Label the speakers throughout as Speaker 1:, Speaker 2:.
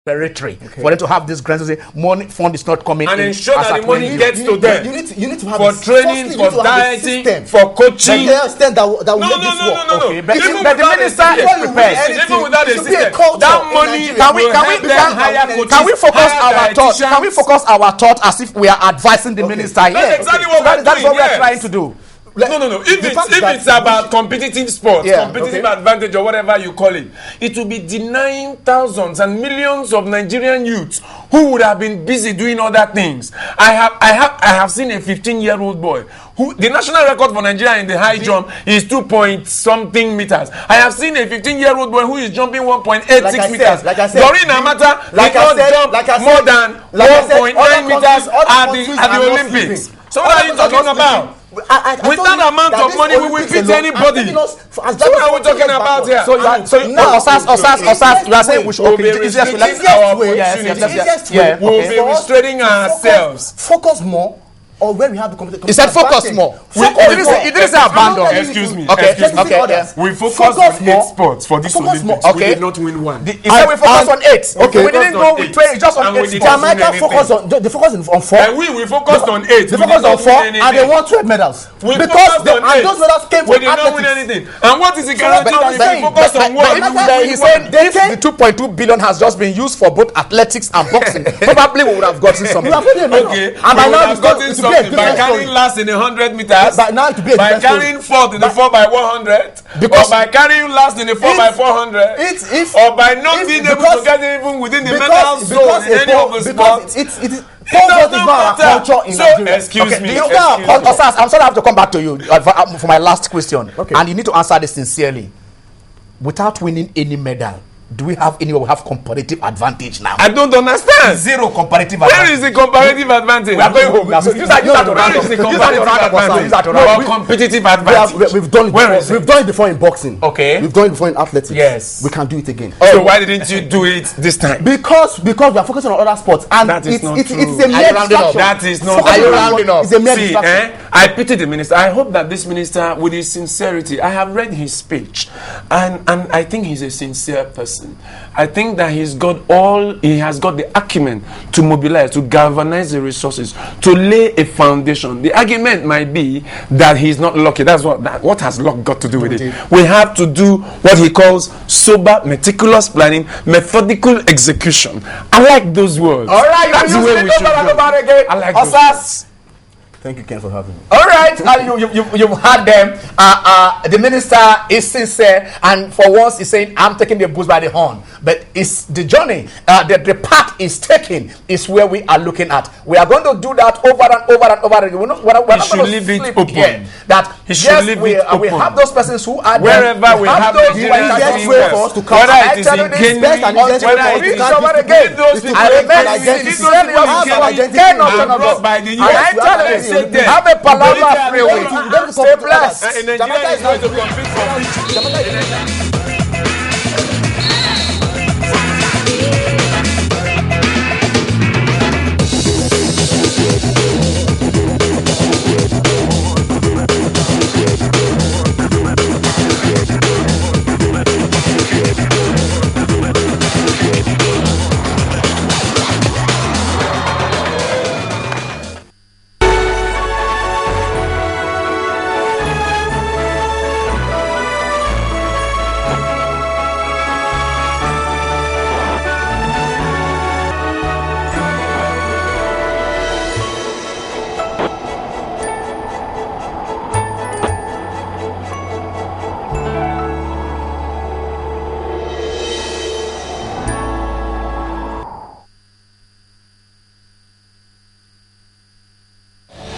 Speaker 1: territory for them to have this grant to say money fund is not coming
Speaker 2: and
Speaker 1: in
Speaker 2: ensure that the money gets to them.
Speaker 3: You need to have
Speaker 2: for training, for dieting, for coaching.
Speaker 3: That will make this work.
Speaker 2: No.
Speaker 1: Okay, but the minister is prepared.
Speaker 2: Even without a system,
Speaker 3: that
Speaker 2: money
Speaker 1: can we focus our thought? Can we focus our thought as if we are advising the minister here?
Speaker 2: That's exactly what we're doing.
Speaker 1: That's what we are trying to do.
Speaker 2: No. If it's about competitive sports, competitive advantage or whatever you call it, it will be denying thousands and millions of Nigerian youths who would have been busy doing other things. I have seen a 15-year-old boy who the national record for Nigeria in the high jump is 2 point something meters. I have seen a 15-year-old boy who is jumping 1.86 meters. Doreen Amata did not jump more than 1.9 meters at the Olympics. So what are you talking about? With that amount of money, we will beat anybody. So what are we talking about here?
Speaker 1: So Osas, you are saying we should be restricting our opportunities. We will be restraining ourselves.
Speaker 3: Focus more on where we have the competition.
Speaker 1: He said focus more. He didn't say abandon.
Speaker 2: Excuse me.
Speaker 1: Okay.
Speaker 2: We focus on 8 sports for this Olympics. We did not win one.
Speaker 1: He said we focus on 8. Okay, we didn't go with 20, just on 8 sports.
Speaker 3: Jamaica focus on on 4.
Speaker 2: And we focused on 8.
Speaker 3: They focused on 4 and they won 12 medals. Because those medals came from
Speaker 2: we did not win anything. And what is the guarantee of we focus on one?
Speaker 1: He said if the 2.2 billion has just been used for both athletics and boxing, probably we would have gotten something.
Speaker 2: Okay. And by now we've gotten something by carrying last in the 100 meters, by carrying fourth in the 4x100, or by carrying last in the 4x400, or by not being able to get even within the medal zone in any of the sports. Excuse me.
Speaker 1: Osas, I'm sorry I have to come back to you for my last question. And you need to answer this sincerely. Without winning any medal, do we have comparative advantage now?
Speaker 2: I don't understand.
Speaker 1: Zero comparative advantage.
Speaker 2: Where is the comparative advantage?
Speaker 1: We are going home now. So use that competitive advantage.
Speaker 3: We've done it before in boxing.
Speaker 1: Okay.
Speaker 3: We've done it before in athletics.
Speaker 1: Yes.
Speaker 3: We can do it again.
Speaker 2: So why didn't you do it this time?
Speaker 3: Because we are focusing on other sports, and
Speaker 2: that is not true.
Speaker 3: It's a mere distraction.
Speaker 2: That is not.
Speaker 1: Are you rounding up?
Speaker 3: It's a mere distraction.
Speaker 2: I pity the minister. I hope that this minister, with his sincerity, I have read his speech, and I think he's a sincere person. I think that he has got the acumen to mobilize, to galvanize the resources, to lay a foundation. The argument might be that he's not lucky. That's what has luck got to do with it. We have to do what he calls sober, meticulous planning, methodical execution. I like those words.
Speaker 1: All right,
Speaker 2: that's the way we should go.
Speaker 1: I like
Speaker 3: Osas. Thank you, Ken, for having me.
Speaker 1: All right, you've had them. The minister is sincere, and for once he's saying, I'm taking the bull by the horn. But it's the journey, the path is taken is where we are looking at. We are going to do that over and over and over again. We're not going to
Speaker 2: leave it open.
Speaker 1: That we have those persons who are
Speaker 2: wherever we have those
Speaker 3: way for us to come.
Speaker 2: Whether it is in Kenya, whether it is
Speaker 1: have a Palava freeway. Stay blessed.
Speaker 2: Nigeria is going to compete for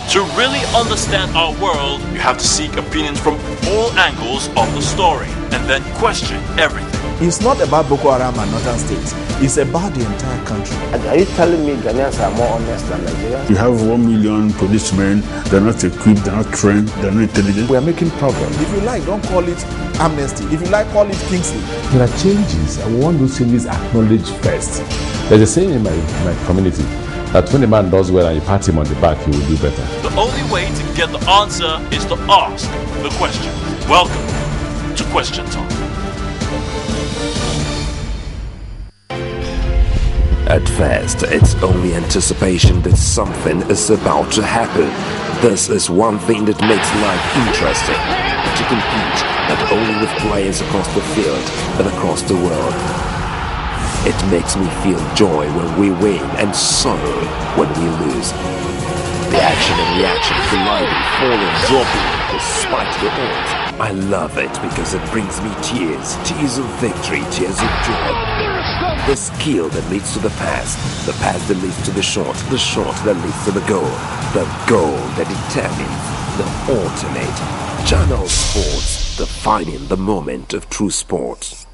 Speaker 4: To really understand our world, you have to seek opinions from all angles of the story and then question everything.
Speaker 5: It's not about Boko Haram and Northern States. It's about the entire country.
Speaker 6: Are you telling me Ghanaians are more honest than Nigerians?
Speaker 7: You have 1 million policemen. They're not equipped, they're not trained, they're not intelligent.
Speaker 5: We are making progress. If you like, don't call it amnesty. If you like, call it Kingsley.
Speaker 8: There are changes. I want those changes acknowledged first. There's a saying in my community that when a man does well and you pat him on the back, he will do better.
Speaker 4: The only way to get the answer is to ask the question. Welcome to Question Time.
Speaker 9: At first, it's only anticipation that something is about to happen. This is one thing that makes life interesting. To compete not only with players across the field, but across the world. It makes me feel joy when we win and sorrow when we lose. The action and reaction, colliding, falling, dropping, despite the odds. I love it because it brings me tears of victory, tears of joy. The skill that leads to the pass that leads to the shot that leads to the goal that determines the ultimate. Channel Sports, defining the moment of true sports.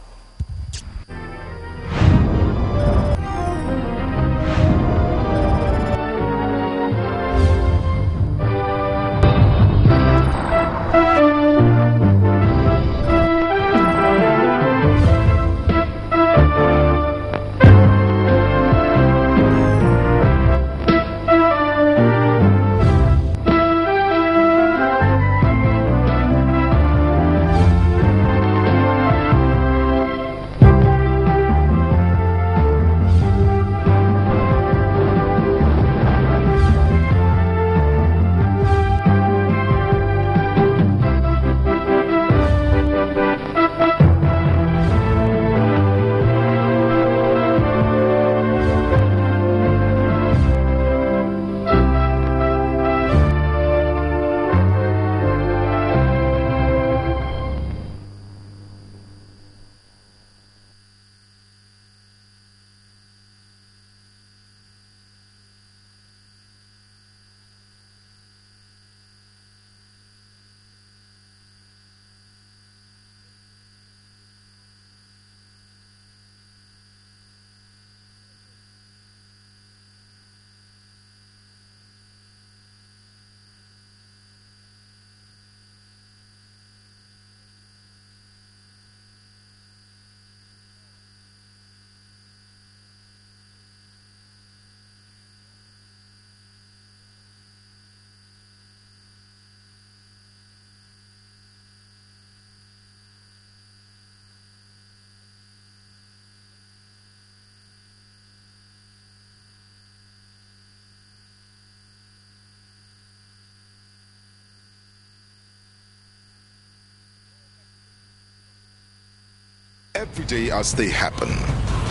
Speaker 10: Every day as they happen,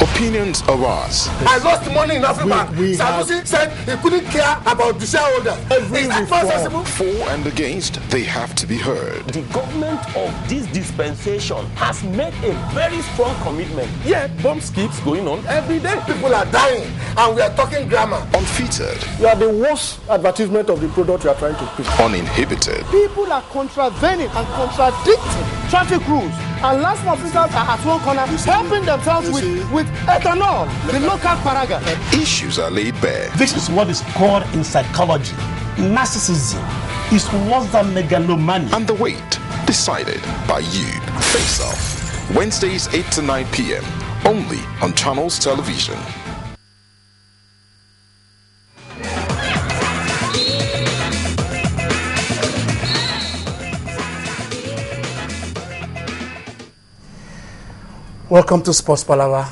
Speaker 10: opinions arise.
Speaker 3: I lost money in Africa. Sanusi said he couldn't care about the shareholder. Is that possible?
Speaker 10: For and against, they have to be heard.
Speaker 11: The government of this dispensation has made a very strong commitment. Yet, bomb keeps going on every day.
Speaker 3: People are dying, and we are talking grammar.
Speaker 10: Unfeatured.
Speaker 3: You are the worst advertisement of the product you are trying to pitch.
Speaker 10: Uninhibited.
Speaker 3: People are contravening and contradicting traffic rules. And last officers are at one corner helping themselves with ethanol, the local paraga.
Speaker 10: Issues are laid bare.
Speaker 12: This is what is called in psychology narcissism. Is worse than megalomania.
Speaker 10: And the weight decided by you. Face Off. Wednesdays 8 to 9 p.m. only on Channels Television.
Speaker 1: Welcome to Sports Palava.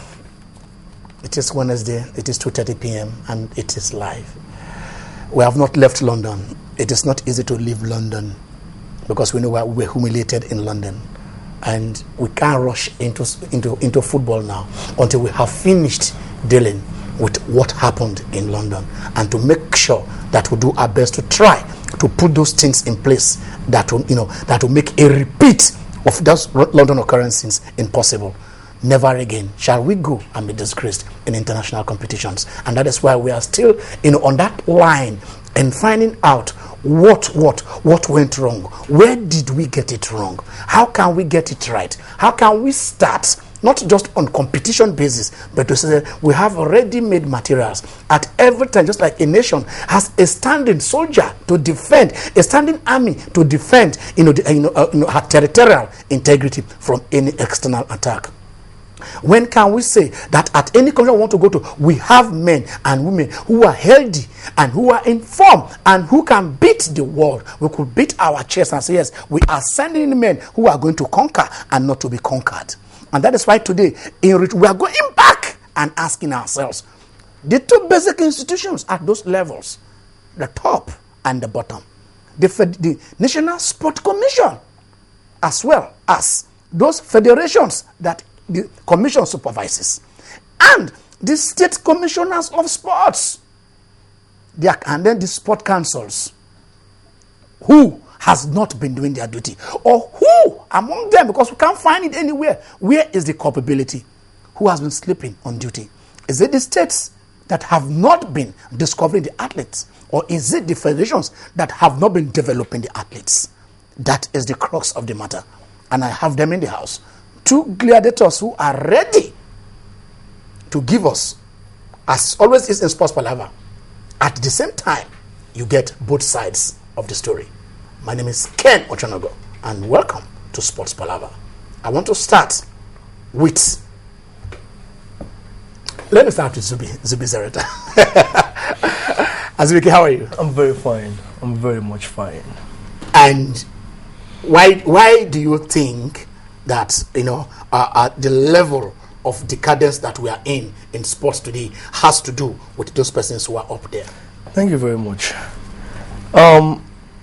Speaker 1: It is Wednesday, it is 2:30 p.m. and it is live. We have not left London. It is not easy to leave London because we know we were humiliated in London, and we can't rush into football now until we have finished dealing with what happened in London, and to make sure that we do our best to try to put those things in place that will make a repeat of those London occurrences impossible. Never again shall we go and be disgraced in international competitions. And that is why we are still on that line and finding out what went wrong. Where did we get it wrong? How can we get it right? How can we start, not just on competition basis, but to say we have ready-made materials at every time, just like a nation has a standing soldier to defend, a standing army to defend her territorial integrity from any external attack. When can we say that at any country we want to go to, we have men and women who are healthy and who are informed and who can beat the world? We could beat our chest and say, yes, we are sending in men who are going to conquer and not to be conquered. And that is why today we are going back and asking ourselves, The two basic institutions at those levels, the top and the bottom, the National Sport Commission, as well as those federations that the commission supervises, and the state commissioners of sports, and then the sport councils, who has not been doing their duty, or who among them, because we can't find it anywhere, where is the culpability? Who has been sleeping on duty? Is it the states that have not been discovering the athletes, or is it the federations that have not been developing the athletes? That is the crux of the matter. And I have them in the house. Two gladiators who are ready to give us, as always is in Sports Palava. At the same time, you get both sides of the story. My name is Ken Ochonogo, and welcome to Sports Palava. I want to start with, let me start with Zubi Zareta. Azubike, how are you?
Speaker 13: I'm very fine. I'm very much fine.
Speaker 1: And why do you think that, the level of decadence that we are in sports today has to do with those persons who are up there?
Speaker 13: Thank you very much.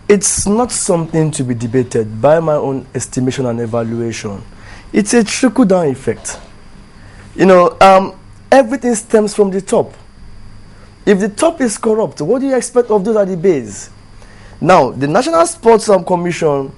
Speaker 13: It's not something to be debated. By my own estimation and evaluation, it's a trickle-down effect. Everything stems from the top. If the top is corrupt, what do you expect of those at the base? Now, the National Sports Commission,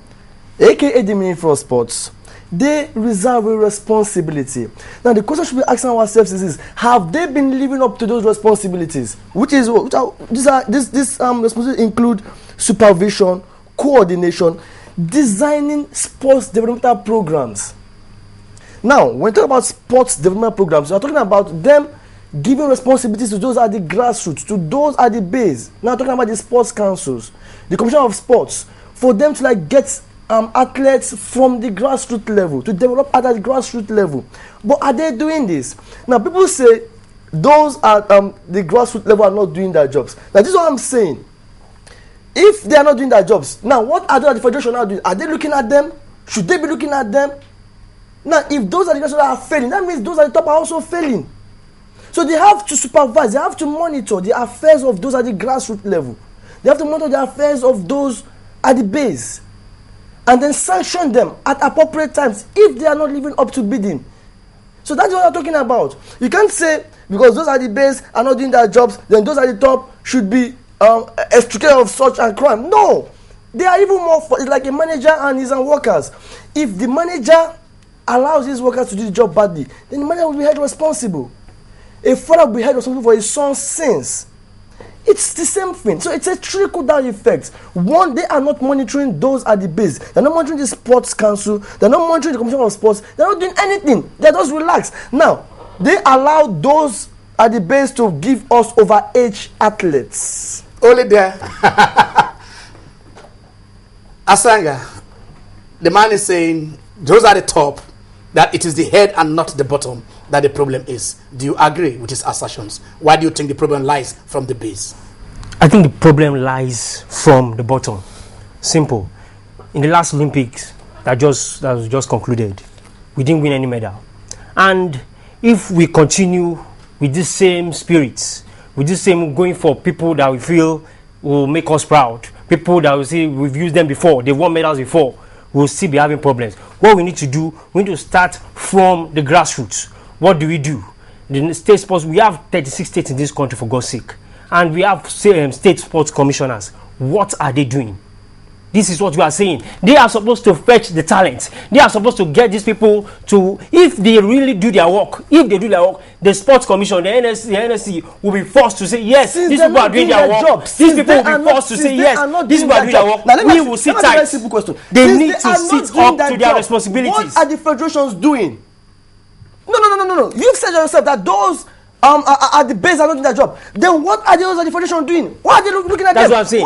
Speaker 13: aka the Ministry of Sports, they reserve a responsibility. Now, the question should be asking ourselves is: have they been living up to those responsibilities? These responsibilities include supervision, coordination, designing sports developmental programs. Now, when we talk about sports development programs, we are talking about them giving responsibilities to those at the grassroots, to those at the base. Now, talking about the sports councils, the Commission of Sports, for them to get athletes from the grassroots level, to develop at the grassroots level. But are they doing this? Now, people say those at the grassroots level are not doing their jobs. Now, this is what I'm saying. If they are not doing their jobs, now what are those at the federation now doing? Are they looking at them? Should they be looking at them? Now, if those at the grassroots are failing, that means those at the top are also failing. So they have to supervise, they have to monitor the affairs of those at the grassroots level. They have to monitor the affairs of those at the base. And then sanction them at appropriate times if they are not living up to bidding. So that's what I'm talking about. You can't say because those at the base are not doing their jobs, then those at the top should be extricated of such a crime. No. They are even more, it's like a manager and his workers. If the manager allows his workers to do the job badly, then the manager will be held responsible. A father will be held responsible for his son's sins. It's the same thing. So it's a trickle-down effect. One, they are not monitoring those at the base. They're not monitoring the sports council. They're not monitoring the Commission of Sports. They're not doing anything. They're just relaxed. Now, they allow those at the base to give us overage athletes.
Speaker 1: Only there. Asanga, the man is saying those at the top, that it is the head and not the bottom that the problem is. Do you agree with his assertions? Why do you think the problem lies from the base?
Speaker 14: I think the problem lies from the bottom. Simple. In the last Olympics that was just concluded, we didn't win any medal. And if we continue with this same spirit, with this same going for people that we feel will make us proud, people that we see we've used them before, they've won medals before, we'll still be having problems. What we need to do, we need to start from the grassroots. What do? The state sports, we have 36 states in this country, for God's sake. And we have state sports commissioners. What are they doing? This is what we are saying. They are supposed to fetch the talent. They are supposed to get these people to, if they really do their work, the sports commission, the NSC will be forced to say, yes, these people are doing their work. These people will be forced to say, yes, these people are doing their work. We will sit tight. They need to sit up to their responsibilities.
Speaker 13: What are the federations doing? No. You've said yourself that those at the base are not doing their job. Then what are those at the federation doing? Why are they looking at
Speaker 14: them?
Speaker 13: That's
Speaker 14: what I'm saying.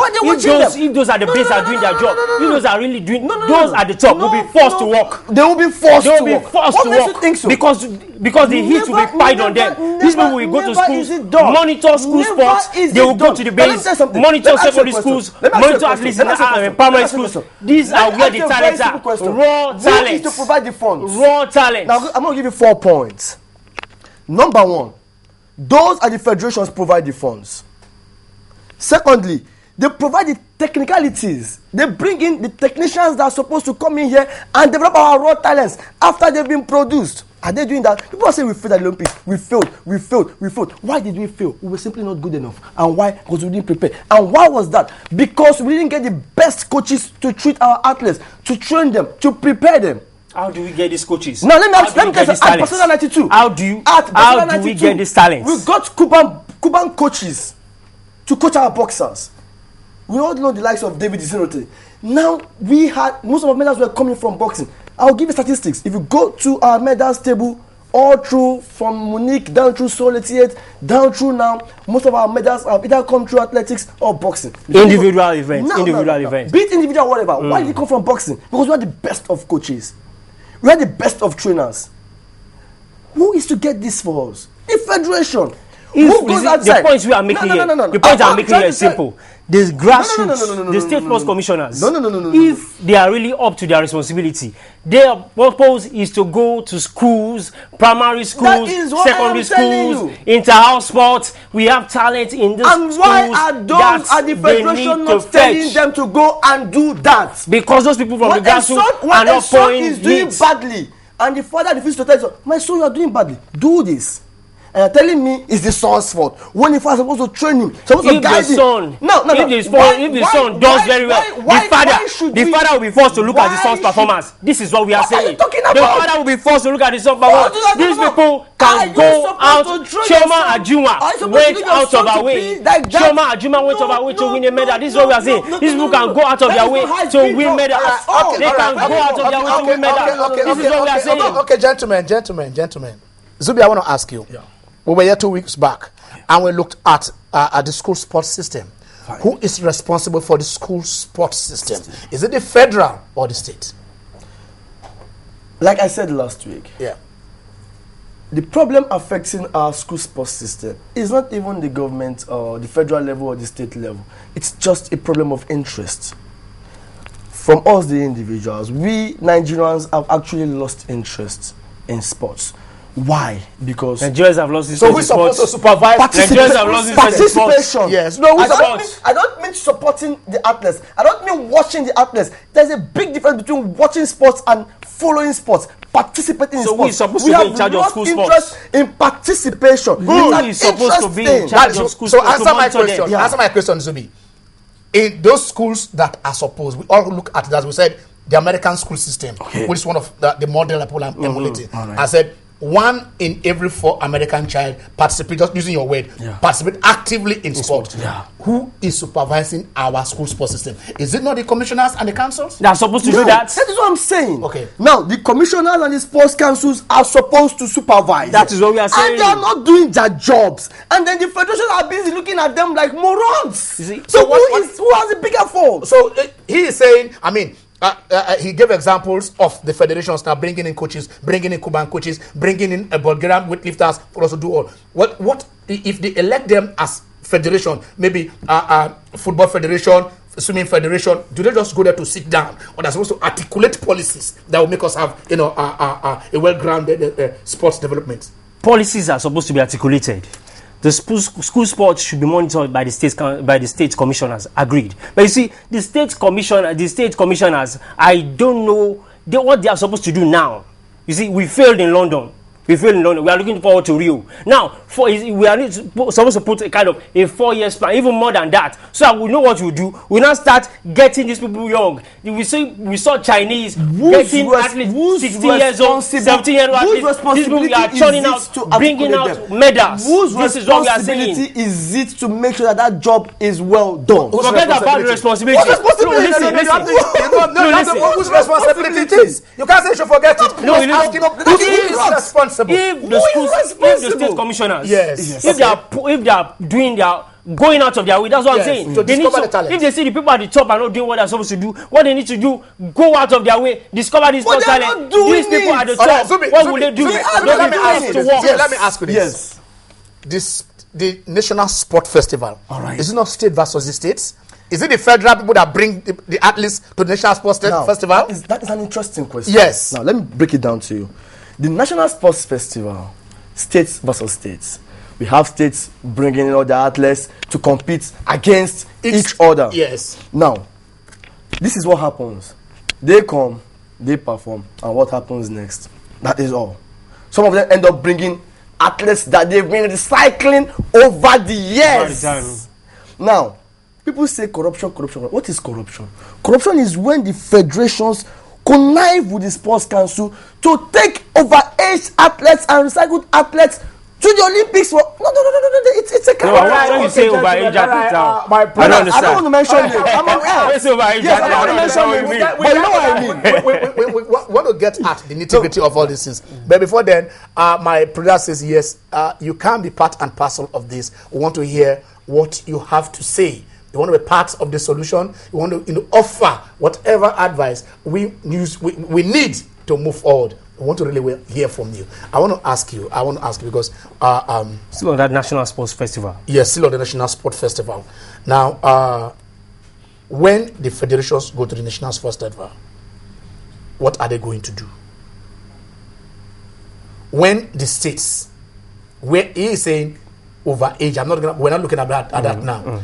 Speaker 14: If those at the base are doing their job, if those are really doing, those at the top will be forced to work.
Speaker 13: They will be forced to work.
Speaker 14: What makes you think so? Because the heat will be piled on them. These people will go to schools, monitor school sports. They will go to the base, monitor secondary schools, monitor athletes in primary schools. These are where the talents are. Raw talent. Who
Speaker 13: is to provide the funds?
Speaker 14: Raw talent.
Speaker 13: Now I'm going to give you 4 points. Number one, Those are the federations provide the funds. Secondly, they provide the technicalities. They bring in the technicians that are supposed to come in here and develop our raw talents after they've been produced. Are they doing that? People are saying we failed at the Olympics. We failed. Why did we fail? We were simply not good enough. And why? Because we didn't prepare. And why was that? Because we didn't get the best coaches to treat our athletes, to train them, to prepare them.
Speaker 14: How do we get these coaches?
Speaker 13: Now let me get this. At Barcelona 92.
Speaker 14: How do we get these talents?
Speaker 13: We got Cuban coaches to coach our boxers. We all know the likes of David Zinote. Now we had most of our medals were coming from boxing. I'll give you statistics. If you go to our medals table, all through from Munich down through Seoul 88, down through now, most of our medals have either come through athletics or boxing.
Speaker 14: Individual events.
Speaker 13: Be it individual, whatever. Why did it come from boxing? Because we are the best of coaches. We are the best of trainers. Who is to get this for us? The federation.
Speaker 14: The points we are making here. The points I'm making here is simple. The grassroots, the state sports commissioners, if they are really up to their responsibility, their purpose is to go to schools, primary schools, secondary schools, inter-house sports. We have talent in these schools.
Speaker 13: And why are the federation not telling them to go and do that?
Speaker 14: Because those people from the grassroots are not pouring
Speaker 13: is doing badly, and the father refuses to tell his son, my son, you are doing badly. Do this. And you're telling me it's the son's fault when the father supposed to train him, supposed to guide him.
Speaker 14: If the son does very well, the father will be forced to look at the son's performance. This is what we are saying. The father will be forced to look at the son's performance. These people can go out. Chioma Ajuma went out of her way. Chioma Ajuma went out of her way to win a medal. This is what we are saying. These people can go out of their way to win medals. They can go out of their way to win medals. This is what we are saying.
Speaker 1: Okay, gentlemen. Zubi, I want to ask you. We were here 2 weeks back, and we looked at the school sports system. Fine. Who is responsible for the school sports system? Is it the federal or the state?
Speaker 13: Like I said last week, the problem affecting our school sports system is not even the government or the federal level or the state level. It's just a problem of interest. From us, the individuals, we Nigerians have actually lost interest in sports. Why? Because
Speaker 14: Nigerians have lost this.
Speaker 1: So who's supposed to supervise?
Speaker 14: Nigerians have lost this
Speaker 13: participation.
Speaker 1: Yes.
Speaker 13: No, I don't mean supporting the athletes. I don't mean watching the athletes. There's a big difference between watching sports and following sports. Participating in sports.
Speaker 14: So who is supposed to be in charge of school sports?
Speaker 13: In participation.
Speaker 14: Who is supposed to be in charge of school sports?
Speaker 1: So answer my question. Answer my question, Zubi. In those schools that are supposed, we all look at it as we said, the American school system, which is one of the model that people are emulating. I said, 1 in every 4 American child participate, just using your word, participate actively in sport. Who is supervising our school sports system? Is it not the commissioners and the councils?
Speaker 14: They are supposed to do that.
Speaker 13: That is what I'm saying.
Speaker 1: Okay.
Speaker 13: Now, the commissioners and the sports councils are supposed to supervise.
Speaker 14: That is what we are saying.
Speaker 13: And they are not doing their jobs. And then the federation are busy looking at them like morons. So who has the bigger fault?
Speaker 1: So he is saying, I mean, he gave examples of the federations now bringing in coaches, bringing in Cuban coaches, bringing in Bulgarian weightlifters for us to do all. What if they elect them as federation? Maybe football federation, swimming federation. Do they just go there to sit down, or they're supposed to articulate policies that will make us have a well-grounded sports development?
Speaker 14: Policies are supposed to be articulated. The school sports should be monitored by the state commissioners. Agreed. But you see, the state commissioners, I don't know what they are supposed to do now. You see, we failed in London. We are looking forward to Rio. Now, we are supposed to put a kind of a 4-year plan, even more than that, so that we know what we do. We now start getting these people young. We saw Chinese getting athletes 16 years old, 17 years old athletes. These people we are churning out, bringing out medals.
Speaker 13: This is what we are saying. Whose responsibility is it to make sure that job is well done?
Speaker 14: Forget about the responsibility.
Speaker 1: Listen. Whose responsibility it is? You can't say you should forget it.
Speaker 14: No, who is responsible? If the state commissioners, if they are doing their going out of their way, that's what I'm saying. They need to, if they see the people at the top are not doing what they're supposed to do, what they need to do, go out of their way, discover this sports talent. These people at the top, what will they do?
Speaker 1: Let me ask you this. Yes. The National Sport Festival. All right. Is it not state versus the states? Is it the federal people that bring the athletes to the National Sports Festival?
Speaker 13: That is an interesting question.
Speaker 1: Yes.
Speaker 13: Now, let me break it down to you. The National Sports Festival, states versus states. We have states bringing in other athletes to compete against each other.
Speaker 1: Yes.
Speaker 13: Now, this is what happens. They come, they perform, and what happens next? That is all. Some of them end up bringing athletes that they've been recycling over the years. Now, people say corruption. What is corruption? Corruption is when the federations connive with the sports council to take overaged athletes and recycled athletes to the Olympics. No. It's a kind of.
Speaker 14: Why you say overaged athletes?
Speaker 13: I don't want to mention it. I'm on air. Yes, I don't want to mention it. But you know what I mean.
Speaker 1: We want to get at the nitty-gritty of all these things. But before then, my producer says, yes, you can be part and parcel of this. We want to hear what you have to say. You want to be part of the solution. You want to offer whatever advice we need to move forward. I want to really hear from you. I want to ask you because
Speaker 14: still on that National Sports Festival.
Speaker 1: Yes, still on the National Sports Festival. Now, when the federations go to the National Sports Festival, what are they going to do? When the states, where he is saying overage, we're not looking at that now.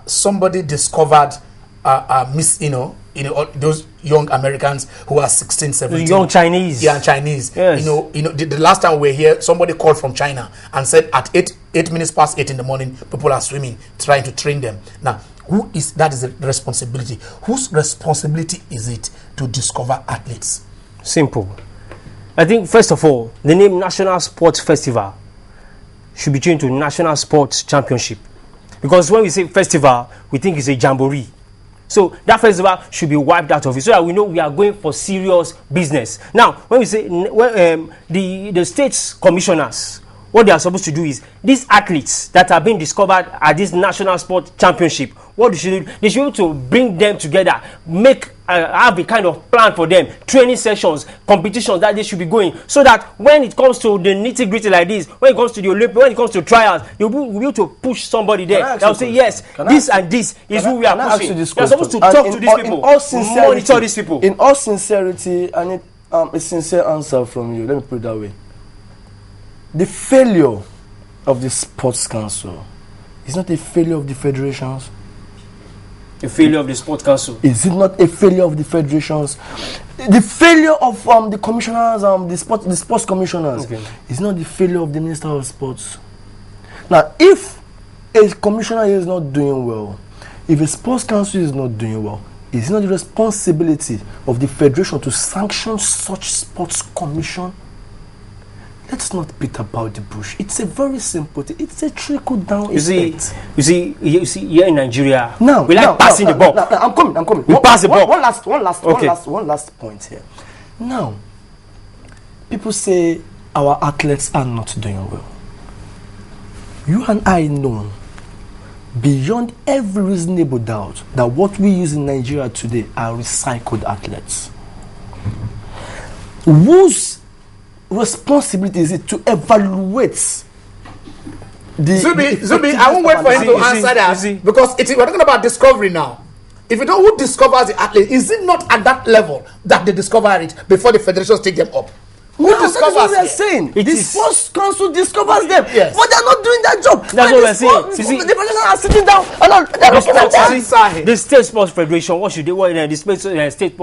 Speaker 1: Somebody discovered those young Americans who are 16, 17.
Speaker 14: Young Chinese.
Speaker 1: Yeah, Chinese.
Speaker 14: Yes.
Speaker 1: The last time we were here, somebody called from China and said at 8 minutes past 8 in the morning, people are swimming, trying to train them. Now, that is the responsibility. Whose responsibility is it to discover athletes?
Speaker 14: Simple. I think, first of all, the name National Sports Festival should be changed to National Sports Championship. Because when we say festival, we think it's a jamboree. So that festival should be wiped out of it so that we know we are going for serious business. Now, when we say the state's commissioners, what they are supposed to do is these athletes that are being discovered at this National Sport Championship, what they should do, they should be able to bring them together, have a kind of plan for them, training sessions, competitions that they should be going, so that when it comes to the nitty gritty like this, when it comes to the Olympics, when it comes to trials, you'll be able to push somebody there. They'll say, yes, this and this is who we are pushing. You're supposed to talk to these people, monitor these people.
Speaker 13: In all sincerity, I need a sincere answer from you. Let me put it that way. The failure of the Sports Council is not a failure of the federations.
Speaker 14: A failure of the Sports Council.
Speaker 13: Is it not a failure of the federations? The failure of the commissioners, the sports commissioners, is not the failure of the Minister of Sports. Now, if a commissioner is not doing well, if a Sports Council is not doing well, is it not the responsibility of the federation to sanction such sports commission? Let's not beat about the bush. It's a very simple thing. It's a trickle-down effect.
Speaker 14: You see, here in Nigeria, we like passing the ball.
Speaker 13: I'm coming.
Speaker 14: We pass the ball.
Speaker 13: One last point here. Now, people say our athletes are not doing well. You and I know, beyond every reasonable doubt, that what we use in Nigeria today are recycled athletes. Whose responsibility is it to evaluate the
Speaker 1: Zubi, I won't wait for him to answer that because we're talking about discovery now. If you know who discovers the athlete, is it not at that level that they discover it before the federations take them up? Who discovers
Speaker 13: what we are saying? The Sports Council discovers them,
Speaker 1: yes,
Speaker 13: but they're not doing that job.
Speaker 14: That's what we're saying.
Speaker 13: The professionals are sitting down and they're looking at them.
Speaker 14: The State Sports Federation, what should they? The State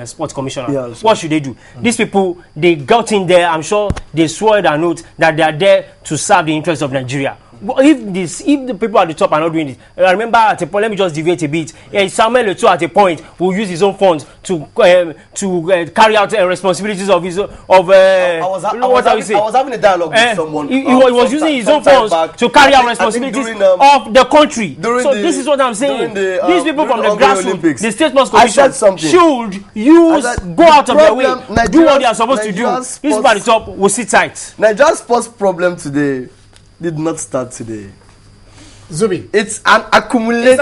Speaker 14: Sports Commissioner, what should they do? These people, they got in there. I'm sure they swore their note that they are there to serve the interests of Nigeria. If the people at the top are not doing it, I remember at a point, let me just deviate a bit. Samuel Eto'o at a point will use his own funds to carry out responsibilities of his
Speaker 13: I was having a dialogue with someone.
Speaker 14: He was using his own funds to carry out responsibilities of the country. This is what I'm saying. These people from the grassroots, the State Sports Commission, should go out of their way, do what they are supposed to do. These people at the top will sit tight.
Speaker 13: Nigeria's sports problem today did not start today.
Speaker 1: Zubi,
Speaker 13: it's an accumulated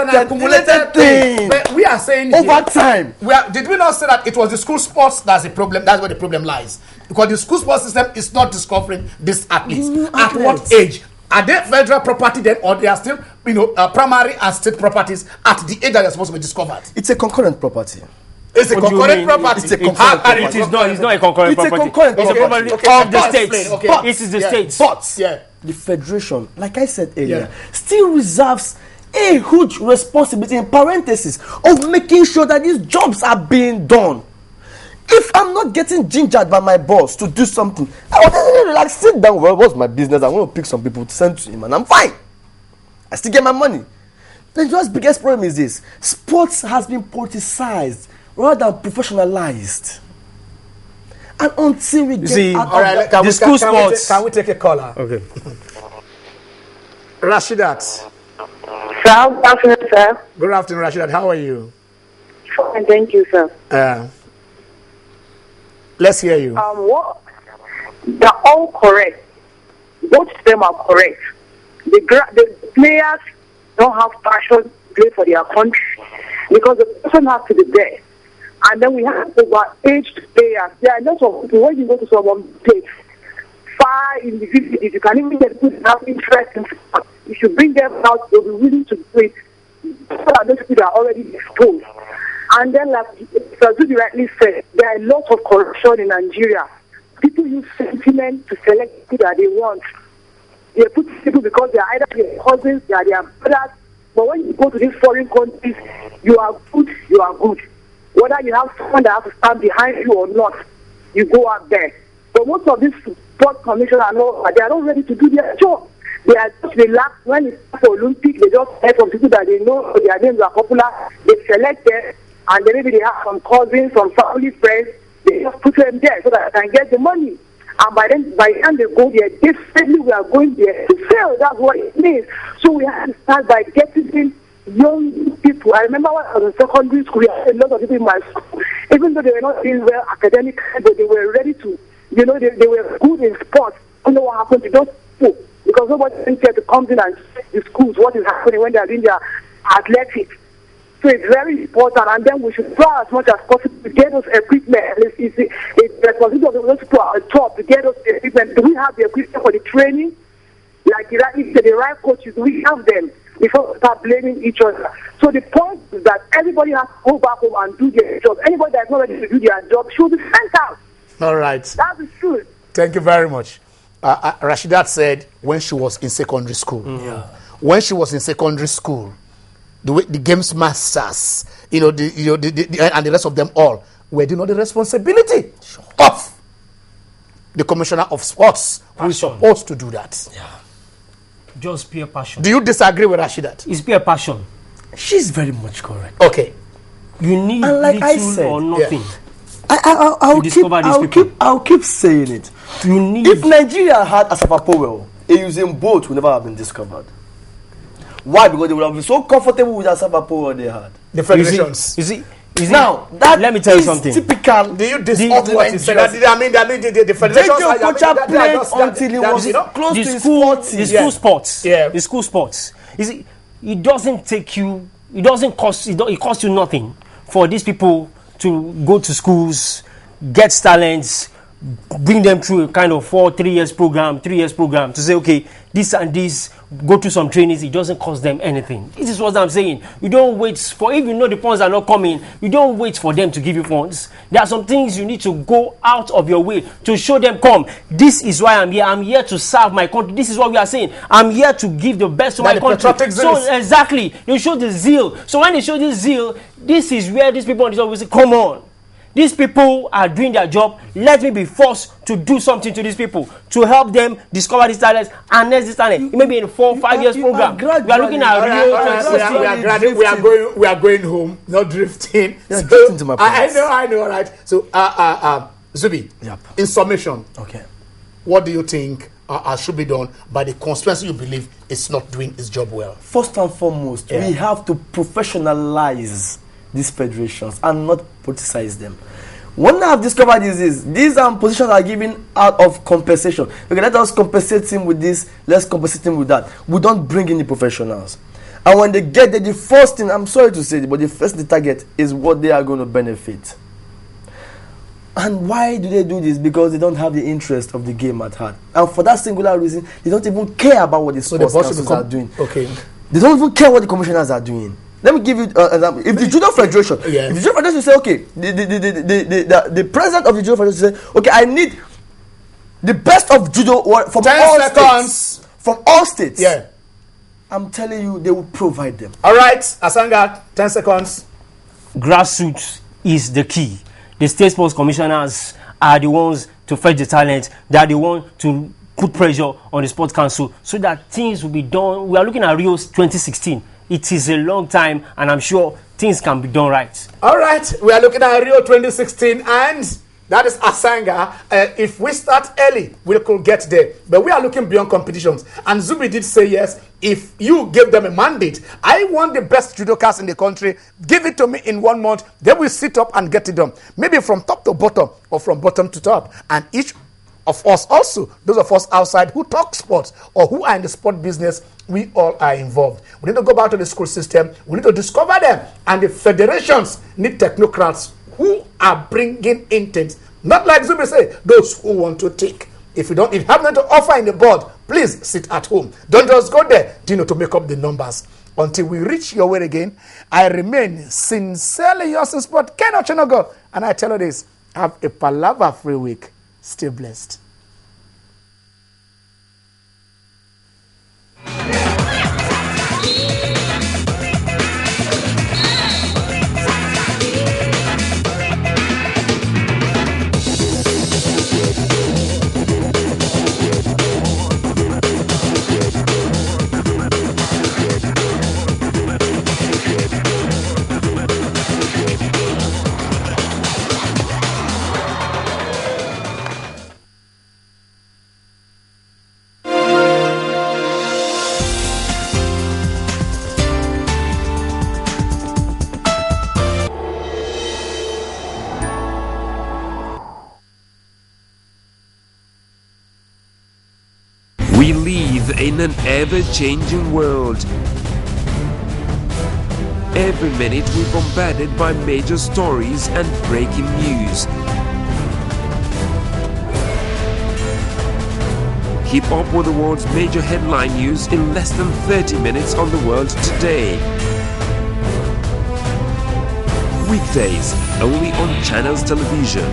Speaker 13: thing.
Speaker 1: But we are saying
Speaker 13: over time.
Speaker 1: Did we not say that it was the school sports that's the problem? That's where the problem lies. Because the school sports system is not discovering these athletes. At what age? Are they federal property then, or they are still, primary and state properties at the age that they're supposed to be discovered?
Speaker 13: It's a concurrent property.
Speaker 1: It's a concurrent property.
Speaker 14: It's a concurrent property. It is not. It's not a concurrent property. It's a property of the states. But it is the states.
Speaker 13: But the federation, like I said earlier, still reserves a huge responsibility in parentheses of making sure that these jobs are being done. If I'm not getting gingered by my boss to do something, I will like sit down. Well, what's my business? I'm going to pick some people to send to him, and I'm fine. I still get my money. The just biggest problem is this: sports has been politicized rather than professionalized. And until we get out
Speaker 1: all right, can we take a caller?
Speaker 14: Okay.
Speaker 1: Rashidat.
Speaker 15: Sir, good afternoon, sir.
Speaker 1: Good afternoon, Rashidat. How are you?
Speaker 15: Fine, thank you, sir.
Speaker 1: Let's hear you.
Speaker 15: They're all correct. Both of them are correct. The players don't have passion to play for their country because the person has to be there. And then we have over-aged players. There are lots of people, when you go to someone's place, far in the vicinity, you can even get people that have interest in sport. If you bring them out, they'll be willing to do it. Those people are already exposed. And then, like Sazuki rightly said, there are lots of corruption in Nigeria. People use sentiment to select people that they want. They put people because they are either their cousins, they are their brothers. But when you go to these foreign countries, you are good, you are good. Whether you have someone that has to stand behind you or not, you go out there. But most of these sport commissioners are not, they are not ready to do their job. They are just relaxed. When it's for Olympics, they just hear from people that they know, their names are popular, they select them, and then maybe they have some cousins, some family friends, they just put them there so that they can get the money. And by the time they go there, definitely we are going there to fail. That's what it means. So we have to start by getting in young people. I remember when I was in secondary school, we had a lot of people in my school, even though they were not doing well academically, but they were ready to, they were good in sports. I don't know what happened to those people because nobody thinks to come in and check the schools what is happening when they are doing their athletics. So it's very important, and then we should try as much as possible to get those equipment. It's the responsibility of those people at the top to get those equipment. Do we have the equipment for the training? Like the right coaches, do we have them before we start blaming each other? So the point is that everybody has to go back home and do their job. Anybody that's not ready to do their job should be sent out.
Speaker 1: All right.
Speaker 15: That's the truth.
Speaker 1: Thank you very much. Rashidat said when she was in secondary school. When she was in secondary school, the games masters, and the rest of them all were doing all the responsibility of the commissioner of sports, who is supposed to do that.
Speaker 14: Just pure passion.
Speaker 1: Do you disagree with Rashidat?
Speaker 14: It's pure passion.
Speaker 13: She's very much correct.
Speaker 1: Okay.
Speaker 14: You need
Speaker 13: like
Speaker 14: little or nothing.
Speaker 13: I'll keep saying it.
Speaker 14: You need.
Speaker 13: If Nigeria had Asafa Powell, a using boat would never have been discovered. Why? Because they would have been so comfortable with Asafa Powell they had.
Speaker 1: The federations.
Speaker 13: Now, let
Speaker 14: me tell you something.
Speaker 13: Typical.
Speaker 1: Do you dispute what he said? I mean, the federations
Speaker 13: played until he was close to his 40s.
Speaker 14: The school sports. The school sports. You see, it doesn't take you. It doesn't cost. It costs you nothing for these people to go to schools, get talents, bring them through a kind of 3 years program to say, okay, this and this, go through some trainings. It doesn't cost them anything. This is what I'm saying. You don't wait for, if you know the funds are not coming, you don't wait for them to give you funds. There are some things you need to go out of your way to show them, come, this is why I'm here. I'm here to serve my country. This is what we are saying. I'm here to give the best to my country. So exactly, you show the zeal. So when they show this zeal, this is where these people on this will say, come on. These people are doing their job. Let me be forced to do something to these people to help them discover these talents and next this talent. It may be in 4 or 5 years program. We are looking at
Speaker 1: we are going home, not drifting.
Speaker 13: Yeah, drifting to my place.
Speaker 1: I know, right? So, Zubi, in summation, what do you think should be done by the constituency you believe is not doing its job well?
Speaker 13: First and foremost, we have to professionalize these federations and not politicize them. One I have discovered is these positions are given out of compensation. Okay, let us compensate him with this, let's compensate him with that. We don't bring in the professionals. And when they get there, the first thing, I'm sorry to say it, but the first target is what they are going to benefit. And why do they do this? Because they don't have the interest of the game at heart. And for that singular reason, they don't even care about what the sports councils are doing.
Speaker 1: Okay.
Speaker 13: They don't even care what the commissioners are doing. Let me give you an example. If the Judo Federation, if the Judo Federation say, okay, the president of the Judo Federation say, okay, I need the best of judo from
Speaker 1: 10
Speaker 13: all
Speaker 1: seconds.
Speaker 13: states. From all states.
Speaker 1: Yeah.
Speaker 13: I'm telling you, they will provide them.
Speaker 1: All right, Asanga, 10 seconds.
Speaker 14: Grassroots is the key. The state sports commissioners are the ones to fetch the talent. They are the ones to put pressure on the sports council so that things will be done. We are looking at Rio 2016. It is a long time, and I'm sure things can be done right.
Speaker 1: All right, we are looking at Rio 2016, and that is Asanga. If we start early, we could get there. But we are looking beyond competitions. And Zubi did say yes. If you give them a mandate, I want the best judokas in the country. Give it to me in 1 month. They will sit up and get it done. Maybe from top to bottom or from bottom to top. And each of us also, those of us outside who talk sports or who are in the sport business, we all are involved. We need to go back to the school system. We need to discover them. And the federations need technocrats who are bringing in things. Not like Zubi say, those who want to take. If you have nothing to offer in the board, please sit at home. Don't just go there, to make up the numbers. Until we reach your way again, I remain sincerely yours in sport, Ken Ochonogo. And I tell you this, have a Palava free week. Stay blessed.
Speaker 9: We live in an ever-changing world. Every minute we're bombarded by major stories and breaking news. Keep up with the world's major headline news in less than 30 minutes on The World Today. Weekdays, only on Channels Television.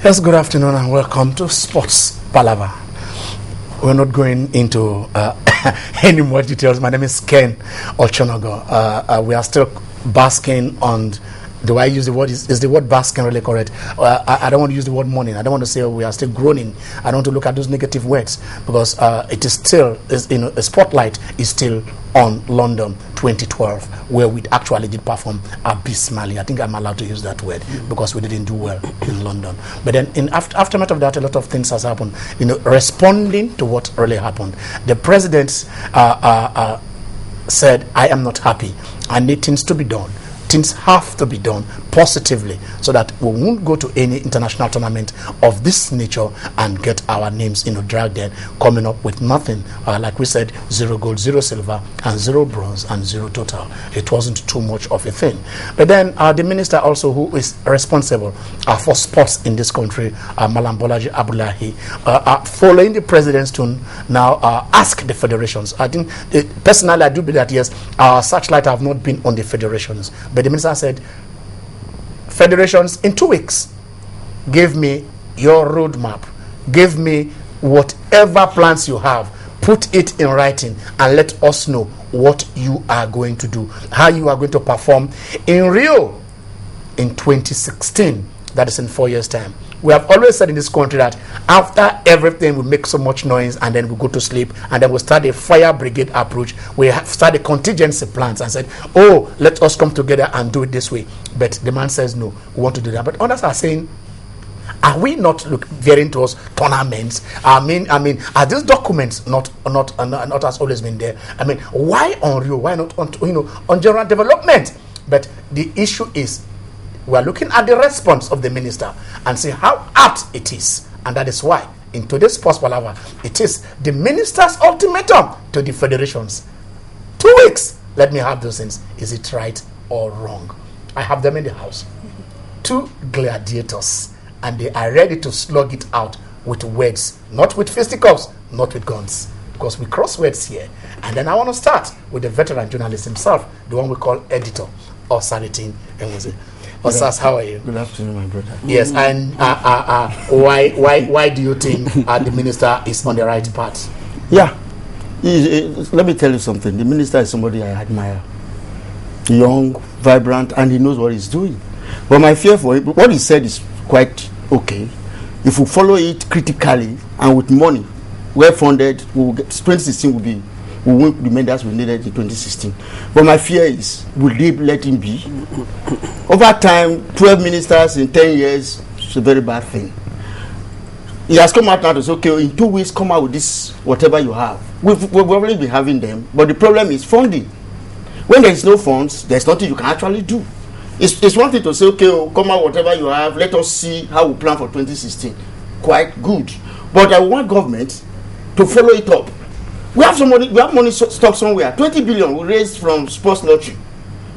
Speaker 1: Yes, good afternoon and welcome to Sports Palava. We're not going into any more details. My name is Ken Ochonogo. We are still basking on, do I use the word, is the word basking really correct? I don't want to use the word mourning. I don't want to say we are still groaning. I don't want to look at those negative words because it is still, a spotlight is still on London 2012, where we actually did perform abysmally. I think I'm allowed to use that word because we didn't do well in London. But then in aftermath of that, a lot of things has happened. Responding to what really happened, the president said, I am not happy. I need things to be done. Things have to be done. positively so that we won't go to any international tournament of this nature and get our names dragged in, coming up with nothing. Like we said, 0 gold, 0 silver, and 0 bronze, and 0 total. It wasn't too much of a thing. But then the minister also, who is responsible for sports in this country, Malam Bolaji Abdullahi, following the president's tune, now ask the federations. I think personally I do believe that yes, Searchlight have not been on the federations, but the minister said, federations, in 2 weeks, give me your roadmap, give me whatever plans you have, put it in writing, and let us know what you are going to do, how you are going to perform in Rio in 2016. That is in 4 years' time. We have always said in this country that after everything, we make so much noise and then we go to sleep, and then we start a fire brigade approach. We start a contingency plans and said, oh, let us come together and do it this way. But the man says, no, we want to do that. But others are saying, are we not veering towards tournaments? I mean, are these documents not has always been there? I mean, why on Rio? Why not on general development? But the issue is, we are looking at the response of the minister and see how apt it is, and that is why in today's Sports Palava, it is the minister's ultimatum to the federations. 2 weeks. Let me have those things. Is it right or wrong? I have them in the house. 2 gladiators. And they are ready to slug it out with words, not with fisticuffs, not with guns, because we cross words here. And then I want to start with the veteran journalist himself, the one we call editor, Osaritin Enwuze. Osas, how are you?
Speaker 13: Good afternoon, my brother.
Speaker 1: Yes, and why do you think the minister is on the right path?
Speaker 13: Yeah, let me tell you something. The minister is somebody I admire. Young, vibrant, and he knows what he's doing. But my fear for him, what he said is quite okay. If we follow it critically and with money well funded, 2016 we won't the medals we needed in 2016. But my fear is, will they let him be? Over time, 12 ministers in 10 years is a very bad thing. He has come out now to say, okay, in 2 weeks come out with this whatever you have. We've already been having them, but the problem is funding. When there is no funds, there's nothing you can actually do. It's one thing to say, okay, come out whatever you have, let us see how we plan for 2016. Quite good. But I want government to follow it up. We have money stock somewhere. 20 billion we raised from sports lottery.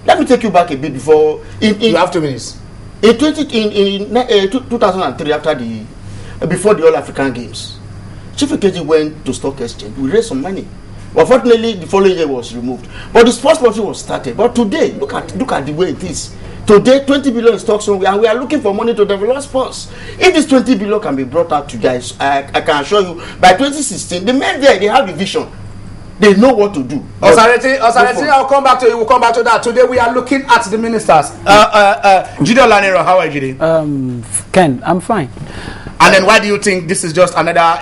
Speaker 13: Let me take you back a bit before.
Speaker 1: You have 2 minutes.
Speaker 13: In 2003, before the All African Games, Chief Ekeji went to stock exchange. We raised some money. Unfortunately, the following year was removed. But the sports lottery was started. But today, look at the way it is. Today, 20 billion is stock somewhere, and we are looking for money to develop sports. If this 20 billion can be brought out to guys, I can assure you, by 2016, the men there, they have the vision. They know what to do.
Speaker 1: Osareti, I'll come back to you. We'll come back to that. Today we are looking at the ministers. Gideon Lanero, how are you, Gideon?
Speaker 16: Ken, I'm fine.
Speaker 1: And then why do you think this is just another,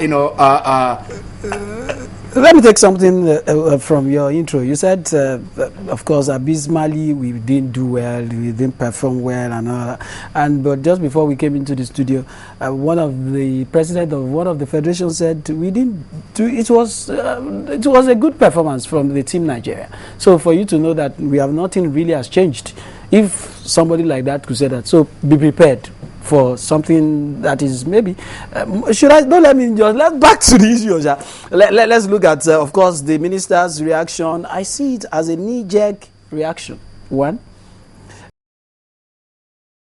Speaker 16: let me take something from your intro. You said, of course, abysmally we didn't do well, we didn't perform well, and all that. But just before we came into the studio, one of the president of one of the federations said we didn't do. It was a good performance from the team Nigeria. So for you to know that nothing really has changed, if somebody like that could say that, so be prepared for something that is maybe let's back to the issue. Let's look at of course the minister's reaction. I see it as a knee-jerk reaction. One,